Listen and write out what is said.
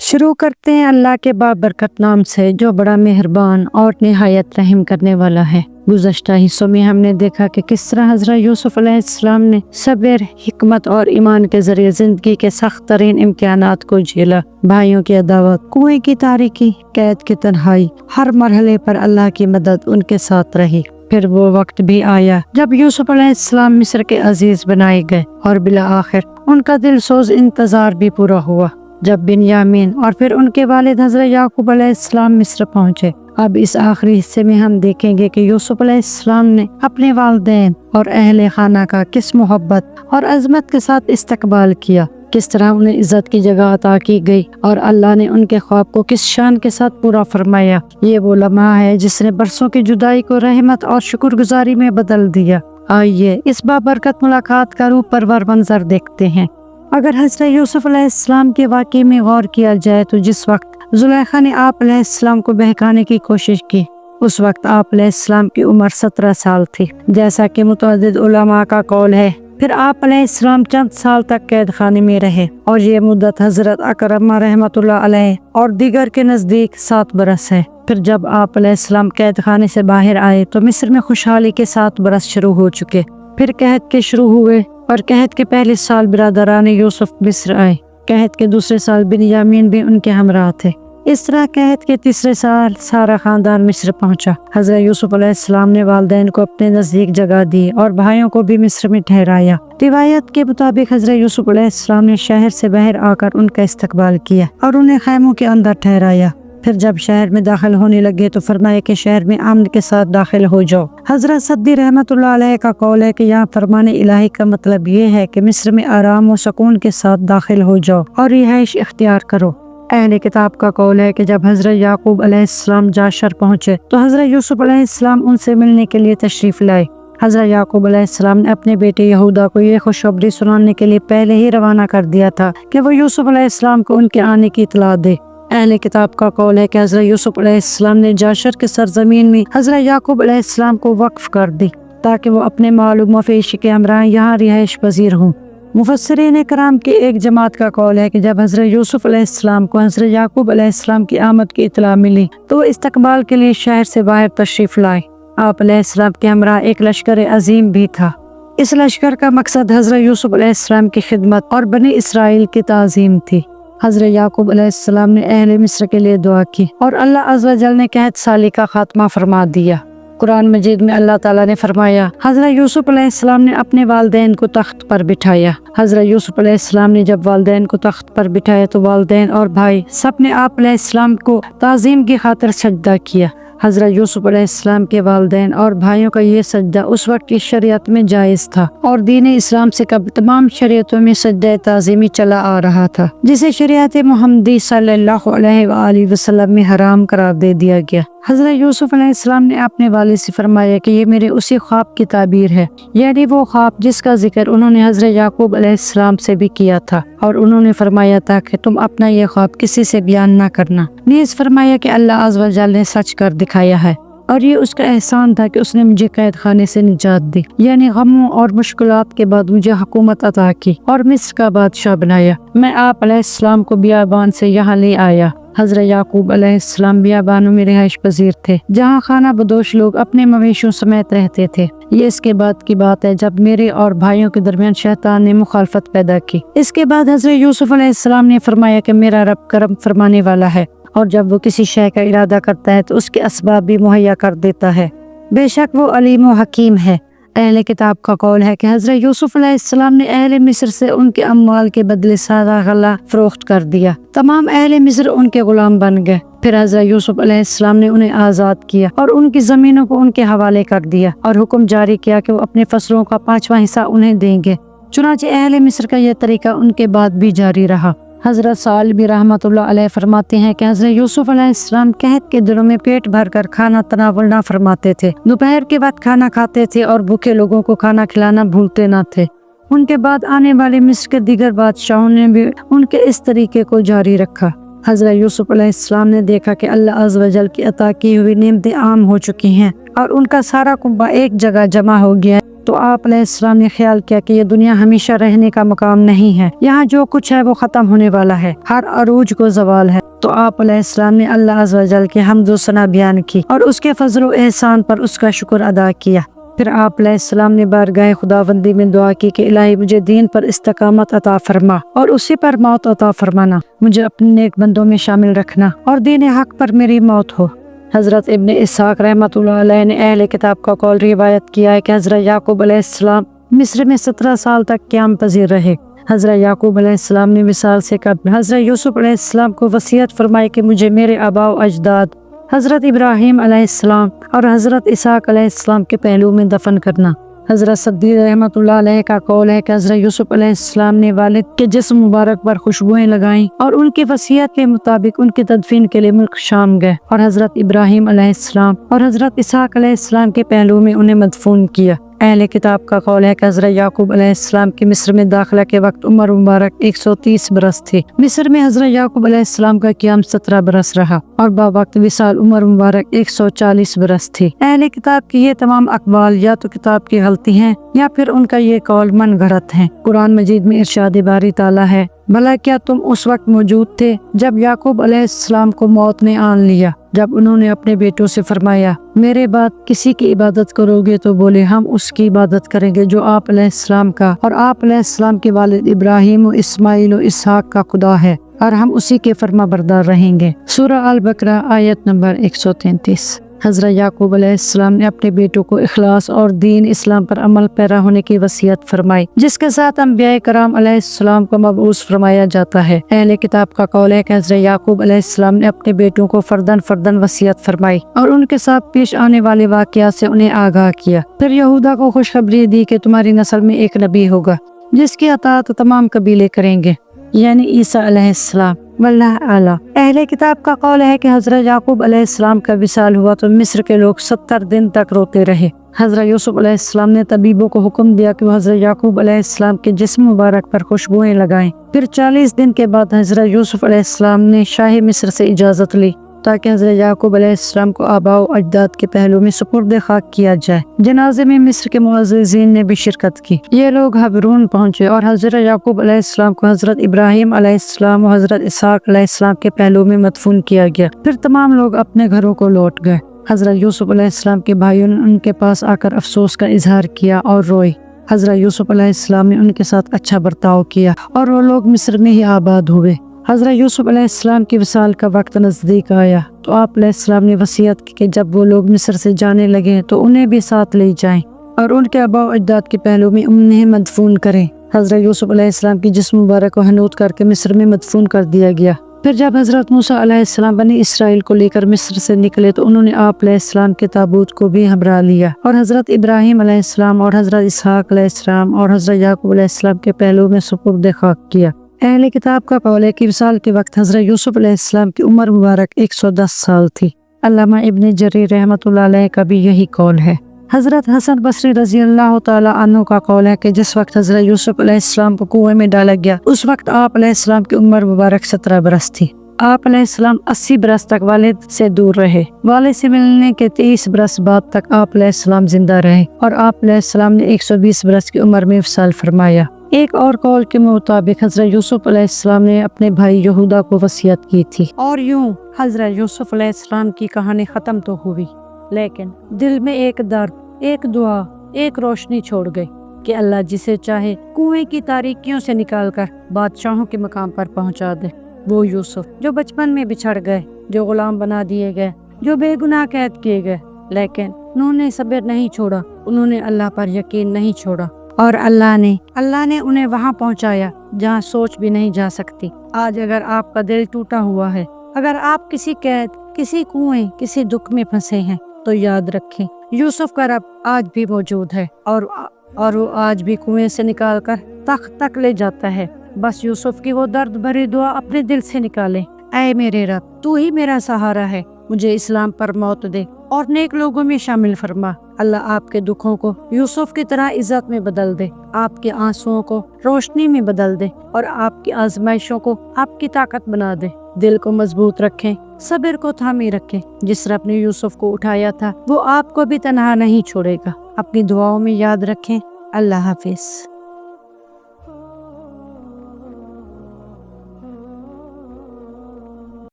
شروع کرتے ہیں اللہ کے بابرکت نام سے جو بڑا مہربان اور نہایت رحم کرنے والا ہے۔ گزشتہ حصوں میں ہم نے دیکھا کہ کس طرح حضرت یوسف علیہ السلام نے صبر، حکمت اور ایمان کے ذریعے زندگی کے سخت ترین امتحانات کو جھیلا۔ بھائیوں کی عداوت، کنویں کی تاریکی، قید کی تنہائی، ہر مرحلے پر اللہ کی مدد ان کے ساتھ رہی۔ پھر وہ وقت بھی آیا جب یوسف علیہ السلام مصر کے عزیز بنائے گئے اور بالآخر ان کا دل سوز انتظار بھی پورا ہوا جب بنیامین اور پھر ان کے والد حضرت یعقوب علیہ السلام مصر پہنچے۔ اب اس آخری حصے میں ہم دیکھیں گے کہ یوسف علیہ السلام نے اپنے والدین اور اہل خانہ کا کس محبت اور عظمت کے ساتھ استقبال کیا، کس طرح انہیں عزت کی جگہ عطا کی گئی اور اللہ نے ان کے خواب کو کس شان کے ساتھ پورا فرمایا۔ یہ وہ لمحہ ہے جس نے برسوں کی جدائی کو رحمت اور شکر گزاری میں بدل دیا۔ آئیے اس بابرکت ملاقات کا روح پرور منظر دیکھتے ہیں۔ اگر حضرت یوسف علیہ السلام کے واقعے میں غور کیا جائے تو جس وقت زلیخا نے آپ علیہ السلام کو بہکانے کی کوشش کی، اس وقت آپ علیہ السلام کی عمر 17 سال تھی، جیسا کہ متعدد علماء کا قول ہے۔ پھر آپ علیہ السلام چند سال تک قید خانے میں رہے اور یہ مدت حضرت اکرمہ رحمۃ اللہ علیہ اور دیگر کے نزدیک 7 برس ہے۔ پھر جب آپ علیہ السلام قید خانے سے باہر آئے تو مصر میں خوشحالی کے 7 برس شروع ہو چکے۔ پھر قحط کے شروع ہوئے اور قحط کے پہلے سال برادران یوسف مصر آئے۔ قحط کے دوسرے سال بنیامین بھی ان کے ہمراہ تھے۔ اس طرح قحط کے تیسرے سال سارا خاندان مصر پہنچا۔ حضرت یوسف علیہ السلام نے والدین کو اپنے نزدیک جگہ دی اور بھائیوں کو بھی مصر میں ٹھہرایا۔ روایت کے مطابق حضرت یوسف علیہ السلام نے شہر سے باہر آ کر ان کا استقبال کیا اور انہیں خیموں کے اندر ٹھہرایا۔ پھر جب شہر میں داخل ہونے لگے تو فرمایا کہ شہر میں امن کے ساتھ داخل ہو جاؤ۔ حضرت سدی رحمۃ اللہ علیہ کا قول ہے کہ یہاں فرمان الہی کا مطلب یہ ہے کہ مصر میں آرام و سکون کے ساتھ داخل ہو جاؤ اور رہائش اختیار کرو۔ اہل کتاب کا قول ہے کہ جب حضرت یعقوب علیہ السلام جاشر پہنچے تو حضرت یوسف علیہ السلام ان سے ملنے کے لیے تشریف لائے۔ حضرت یعقوب علیہ السلام نے اپنے بیٹے یہودا کو یہ خوشخبری سنانے کے لیے پہلے ہی روانہ کر دیا تھا کہ وہ یوسف علیہ السلام کو ان کے آنے کی اطلاع دے۔ اہل کتاب کا قول ہے کہ حضرت یوسف علیہ السلام نے جاشر کے سرزمین میں حضرت یعقوب علیہ السلام کو وقف کر دی تاکہ وہ اپنے مال و مویشی کے ہمراہ یہاں رہائش پذیر ہوں۔ مفسرین کرام کی ایک جماعت کا قول ہے کہ جب حضرت یوسف علیہ السلام کو حضرت یعقوب علیہ السلام کی آمد کی اطلاع ملی تو وہ استقبال کے لیے شہر سے باہر تشریف لائے۔ آپ علیہ السلام کے ہمراہ ایک لشکر عظیم بھی تھا۔ اس لشکر کا مقصد حضرت یوسف علیہ السلام کی خدمت اور بنی اسرائیل کی تعظیم تھی۔ حضرت یعقوب علیہ السلام نے اہل مصر کے لیے دعا کی اور اللہ عز و جل نے قحط سالی کا خاتمہ فرما دیا۔ قرآن مجید میں اللہ تعالیٰ نے فرمایا، حضرت یوسف علیہ السلام نے اپنے والدین کو تخت پر بٹھایا۔ حضرت یوسف علیہ السلام نے جب والدین کو تخت پر بٹھایا تو والدین اور بھائی سب نے آپ علیہ السلام کو تعظیم کی خاطر سجدہ کیا۔ حضرت یوسف علیہ السلام کے والدین اور بھائیوں کا یہ سجدہ اس وقت کی شریعت میں جائز تھا اور دین اسلام سے قبل تمام شریعتوں میں سجدہ تعظیمی چلا آ رہا تھا، جسے شریعت محمدی صلی اللہ علیہ وآلہ وسلم میں حرام قرار دے دیا گیا۔ حضرت یوسف علیہ السلام نے اپنے والد سے فرمایا کہ یہ میرے اسی خواب کی تعبیر ہے، یعنی وہ خواب جس کا ذکر انہوں نے حضرت یعقوب علیہ السلام سے بھی کیا تھا اور انہوں نے فرمایا تھا کہ تم اپنا یہ خواب کسی سے بیان نہ کرنا۔ نیز فرمایا کہ اللہ عز و جل نے سچ کر دکھایا ہے اور یہ اس کا احسان تھا کہ اس نے مجھے قید خانے سے نجات دی، یعنی غموں اور مشکلات کے بعد مجھے حکومت عطا کی اور مصر کا بادشاہ بنایا۔ میں آپ علیہ السلام کو بیابان سے یہاں لے آیا۔ حضرت یعقوب علیہ السلام بیابانوں میں رہائش پذیر تھے جہاں خانہ بدوش لوگ اپنے مویشیوں سمیت رہتے تھے۔ یہ اس کے بعد کی بات ہے جب میرے اور بھائیوں کے درمیان شیطان نے مخالفت پیدا کی۔ اس کے بعد حضرت یوسف علیہ السلام نے فرمایا کہ میرا رب کرم فرمانے والا ہے اور جب وہ کسی شے کا ارادہ کرتا ہے تو اس کے اسباب بھی مہیا کر دیتا ہے، بے شک وہ علیم و حکیم ہے۔ اہل کتاب کا قول ہے کہ حضرت یوسف علیہ السلام نے اہل مصر سے ان کے اموال کے بدلے سادہ غلہ فروخت کر دیا۔ تمام اہل مصر ان کے غلام بن گئے۔ پھر حضرت یوسف علیہ السلام نے انہیں آزاد کیا اور ان کی زمینوں کو ان کے حوالے کر دیا اور حکم جاری کیا کہ وہ اپنے فصلوں کا 5واں حصہ انہیں دیں گے۔ چنانچہ اہل مصر کا یہ طریقہ ان کے بعد بھی جاری رہا۔ حضرت سالبی رحمۃ اللہ علیہ فرماتے ہیں کہ حضرت یوسف علیہ السلام قحط کے دنوں میں پیٹ بھر کر کھانا تناول نہ فرماتے تھے، دوپہر کے وقت کھانا کھاتے تھے اور بھوکے لوگوں کو کھانا کھلانا بھولتے نہ تھے۔ ان کے بعد آنے والے مصر کے دیگر بادشاہوں نے بھی ان کے اس طریقے کو جاری رکھا۔ حضرت یوسف علیہ السلام نے دیکھا کہ اللہ عز و جل کی عطا کی ہوئی نعمتیں عام ہو چکی ہیں اور ان کا سارا کنبہ ایک جگہ جمع ہو گیا ہے۔ तो आप अलैहिस्सलाम ने ख्याल किया कि ये दुनिया हमेशा रहने का मकाम नहीं है, यहाँ जो कुछ है वो ख़त्म होने वाला है, हर अरूज को ज़वाल है। तो आप अलैहिस्सलाम ने अल्लाह अज़्ज़ व जल की हम्द व सना बयान की और उसके फजल व एहसान पर उसका शुक्र अदा किया। फिर आप अलैहिस्सलाम ने बारगाह खुदावंदी में दुआ की कि इलाही मुझे दीन पर इस्तकामत अता फरमा और उसी पर मौत अता फरमाना, मुझे अपने नेक बंदों में शामिल रखना और दीन हक पर मेरी मौत हो। हज़रत इब्न इसहाक़ रहमतुल्लाह अलैह ने अहले किताब का कौल रिवायत किया है कि हज़रत याकूब अलैहिस्सलाम मिस्र में 17 साल तक क़याम पज़ीर रहे। हज़रत याकूब अलैहिस्सलाम ने विसाल से कबल हज़रत यूसुफ अलैहिस्सलाम को वसीयत फरमाई कि मुझे मेरे आबा व अजदाद हज़रत इब्राहीम अलैहिस्सलाम और हज़रत इसहाक़ अलैहिस्सलाम के पहलू में दफन करना। हज़रत सद्दी रहमतुल्लाह अलैह का कौल है कि हज़रत यूसुफ अलैहिस्सलाम ने वालिद के जिस्म मुबारक पर खुशबुएं लगाईं और उनकी वसीयत के मुताबिक उनकी तदफीन के लिए मुल्क शाम गए और हज़रत इब्राहीम अलैहिस्सलाम और हज़रत इसहाक़ अलैहिस्सलाम के पहलू में उन्हें मदफून किया। अहले किताब का कौल है कि हज़रत याकूब अलैहिस्सलाम की मिस्र में दाखिला के वक्त उम्र मुबारक 130 बरस थी। मिस्र में हज़रत याकूब अलैहिस्सलाम का क़याम 17 बरस रहा और बावक्त विसाल उम्र मुबारक 140 बरस थी। अहले किताब की ये तमाम अक़वाल या तो किताब की गलती हैं या फिर उनका ये कौल मन गढ़ंत है। कुरान मजीद में इरशाद बारी ताला है, भला क्या तुम उस वक्त मौजूद थे जब याकूब अलैहिस्सलाम को मौत ने आन लिया, जब उन्होंने अपने बेटों से फरमाया मेरे बाद किसी की इबादत करोगे तो बोले हम उसकी इबादत करेंगे जो आप अलैहिस्सलाम का और आप अलैहिस्सलाम के वालिद इब्राहीम और इस्माइल और इसहाक का खुदा है और हम उसी के फर्मा बरदार रहेंगे। सूरह अल बकरा आयत नंबर 133। हज़रत याकूब अलैहिस्सलाम ने अपने बेटों को इखलास और दीन इस्लाम पर अमल पैरा होने की वसीयत फरमाई, जिसके साथ अंबिया कराम अलैहिस्सलाम को मबऊस फरमाया जाता है। अहले किताब का कौल है कि हज़रत याकूब अलैहिस्सलाम ने अपने बेटों को फर्दन फर्दन वसीयत फरमाई और उनके साथ पेश आने वाले वाक़यात से उन्हें आगाह किया। फिर यहूदा को खुशखबरी दी कि तुम्हारी नस्ल में एक नबी होगा जिसकी अताअत तमाम कबीले करेंगे, यानी ईसा अलैहिस्सलाम। वल्लाह आला। अहले किताब का कौल है कि हज़रत याकूब अलैहिस्सलाम का विसाल हुआ तो मिस्र के लोग 70 दिन तक रोते रहे। हज़रत यूसुफ अलैहिस्सलाम ने तबीबों को हुक्म दिया कि वो हज़रत याकूब अलैहिस्सलाम के जिस्म मुबारक पर खुशबुएं लगाएं। फिर 40 दिन के बाद हज़रत यूसुफ अलैहिस्सलाम ने शाही मिस्र से इजाज़त ली ताकि हज़रत याकूब अलैहिस्सलाम को आबा व अजदाद के पहलू में सुपुर्द खाक किया जाए। जनाजे में मिस्र के मुअज़्ज़िज़ीन ने भी शिरकत की। ये लोग हबरून पहुँचे और हज़रत याकूब अलैहिस्सलाम को हज़रत इब्राहीम अलैहिस्सलाम और हज़रत इसहाक़ अलैहिस्सलाम के पहलू में मदफून किया गया। फिर तमाम लोग अपने घरों को लौट गए। हज़रत यूसुफ अलैहिस्सलाम के भाइयों ने उनके पास आकर अफसोस का इजहार किया और रोए। हज़रत यूसुफ अलैहिस्सलाम ने उनके साथ अच्छा बर्ताव किया और वो लोग मिस्र में ही आबाद हुए। हज़रत यूसुफ अलैहिस्सलाम की विसाल का वक्त नज़दीक आया तो आप अलैहिस्सलाम ने वसीयत की कि जब वो लोग मिस्र से जाने लगे तो उन्हें भी साथ ले जाएं और उनके आबा व अजदाद के पहलू में उन्हें मदफून करें। हज़रत यूसुफ अलैहिस्सलाम की जिस्म मुबारक को हनूत करके मिस्र में मदफून कर दिया गया। फिर जब हज़रत मूसा अलैहिस्सलाम बनी इसराइल को लेकर मिस्र से निकले तो उन्होंने आप अलैहिस्सलाम के ताबूत को भी हमरा लिया और हज़रत इब्राहीम अलैहिस्सलाम और हज़रत इसहाक़ अलैहिस्सलाम और हज़रत याकूब अलैहिस्सलाम के पहलू में सुपुर्द खाक किया। अहले किताब का कौल है कि विसाल के वक्त हज़रत यूसुफ अलैहिस्सलाम की उम्र मुबारक 110 साल थी। अल्लामा इब्न जरीर रहमतुल्लाह अलैह का भी यही कौल है। हज़रत हसन बसरी रज़ी अल्लाह तआला अन्हु का कौल है कि जिस वक्त हज़रत यूसुफ अलैहिस्सलाम को कुएं में डाला गया उस वक्त आप अलैहिस्सलाम की उम्र मुबारक 17 बरस थी। आप अलैहिस्सलाम 80 बरस तक वालिद से दूर रहे। वालिद से मिलने के 23 बरस बाद तक आप अलैहिस्सलाम जिंदा रहे और आप अलैहिस्सलाम ने 120 बरस की उम्र में विसाल फरमाया। एक और कौल के मुताबिक हज़रत यूसुफ अलैहिस्सलाम ने अपने भाई यहूदा को वसीयत की थी। और यूं हज़रत यूसुफ अलैहिस्सलाम की कहानी ख़त्म तो हुई, लेकिन दिल में एक दर्द, एक दुआ, एक रोशनी छोड़ गई कि अल्लाह जिसे चाहे कुएं की तारीकियों से निकालकर बादशाहों के मकाम पर पहुंचा दे। वो यूसुफ जो बचपन में बिछड़ गए, जो गुलाम बना दिए गए, जो बेगुनाह कैद किए गए, लेकिन उन्होंने सब्र नहीं छोड़ा, उन्होंने अल्लाह पर यकीन नहीं छोड़ा और अल्लाह ने उन्हें वहां पहुंचाया जहां सोच भी नहीं जा सकती। आज अगर आपका दिल टूटा हुआ है, अगर आप किसी कैद, किसी कुएं, किसी दुख में फंसे हैं, तो याद रखें यूसुफ का रब आज भी मौजूद है और वो आज भी कुएं से निकालकर तख्त तक ले जाता है। बस यूसुफ की वो दर्द भरी दुआ अपने दिल से निकालें, ऐ मेरे रब तू ही मेरा सहारा है, मुझे इस्लाम पर मौत दे और नेक लोगों में शामिल फरमा। अल्लाह आपके दुखों को यूसुफ की तरह इज्जत में बदल दे, आपके आंसुओं को रोशनी में बदल दे और आपकी आजमाइशों को आपकी ताकत बना दे। दिल को मजबूत रखें, सब्र को थामे रखें। जिस रब ने यूसुफ को उठाया था वो आपको भी तन्हा नहीं छोड़ेगा। اپنی دعاؤں میں یاد رکھیں۔ اللہ حافظ۔